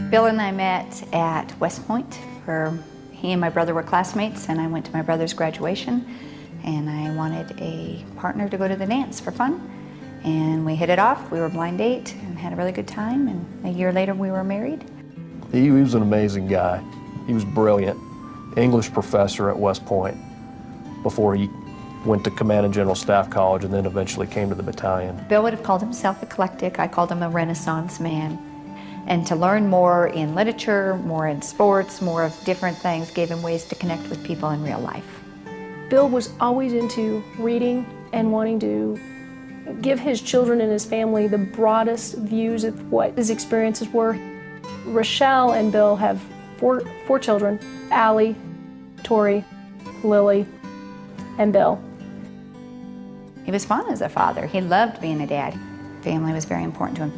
Bill and I met at West Point, where he and my brother were classmates, and I went to my brother's graduation, and I wanted a partner to go to the dance for fun. And we hit it off. We were a blind date and had a really good time, and a year later we were married. He was an amazing guy. He was brilliant. English professor at West Point before he went to Command and General Staff College and then eventually came to the battalion. Bill would have called himself eclectic. I called him a Renaissance man. And to learn more in literature, more in sports, more of different things, gave him ways to connect with people in real life. Bill was always into reading and wanting to give his children and his family the broadest views of what his experiences were. Richelle and Bill have four children: Allie, Tori, Lily, and Bill. He was fun as a father. He loved being a dad. Family was very important to him.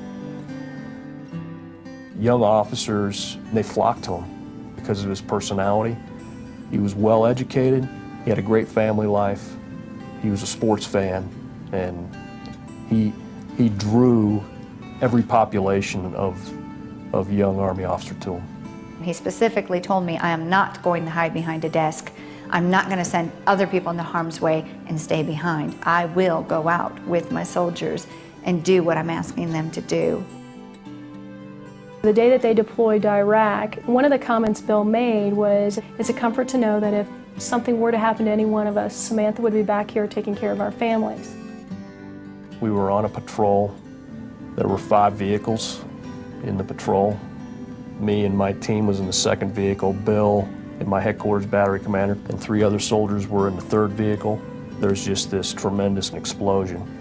Young officers, they flocked to him because of his personality. He was well educated, he had a great family life, he was a sports fan, and he drew every population of young Army officer to him. He specifically told me, I am not going to hide behind a desk. I'm not going to send other people into harm's way and stay behind. I will go out with my soldiers and do what I'm asking them to do. The day that they deployed to Iraq, one of the comments Bill made was, it's a comfort to know that if something were to happen to any one of us, Samantha would be back here taking care of our families. We were on a patrol. There were 5 vehicles in the patrol. Me and my team was in the 2nd vehicle. Bill and my headquarters battery commander and 3 other soldiers were in the 3rd vehicle. There's just this tremendous explosion.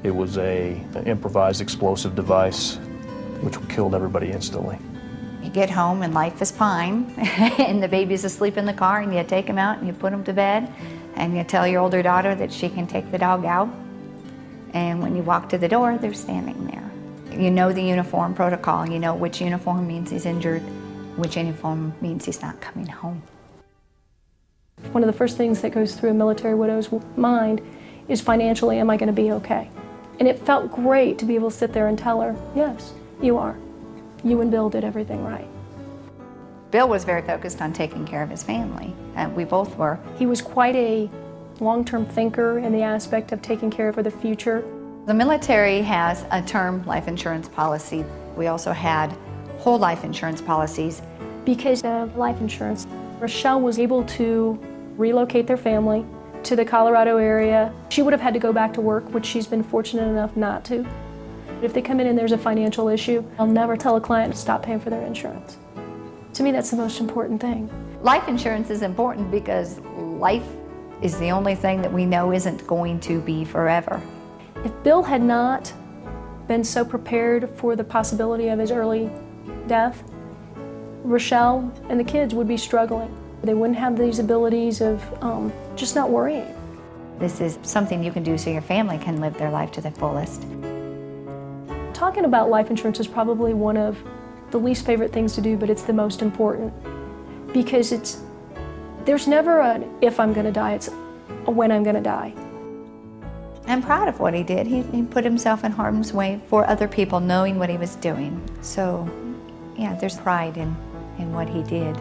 It was an improvised explosive device which killed everybody instantly. You get home and life is fine, and the baby's asleep in the car, and you take him out and you put him to bed, and you tell your older daughter that she can take the dog out. And when you walk to the door, they're standing there. You know the uniform protocol. You know which uniform means he's injured, which uniform means he's not coming home. One of the first things that goes through a military widow's mind is financially, am I going to be okay? And it felt great to be able to sit there and tell her, yes, you are. You and Bill did everything right. Bill was very focused on taking care of his family. We both were. He was quite a long-term thinker in the aspect of taking care of the future. The military has a term life insurance policy. We also had whole life insurance policies. Because of life insurance, Richelle was able to relocate their family to the Colorado area. She would have had to go back to work, which she's been fortunate enough not to. If they come in and there's a financial issue, I'll never tell a client to stop paying for their insurance. To me, that's the most important thing. Life insurance is important because life is the only thing that we know isn't going to be forever. If Bill had not been so prepared for the possibility of his early death, Richelle and the kids would be struggling. They wouldn't have these abilities of just not worrying. This is something you can do so your family can live their life to the fullest. Talking about life insurance is probably one of the least favorite things to do, but it's the most important. Because there's never an if I'm going to die, it's a when I'm going to die. I'm proud of what he did. He put himself in harm's way for other people knowing what he was doing. So, yeah, there's pride in what he did.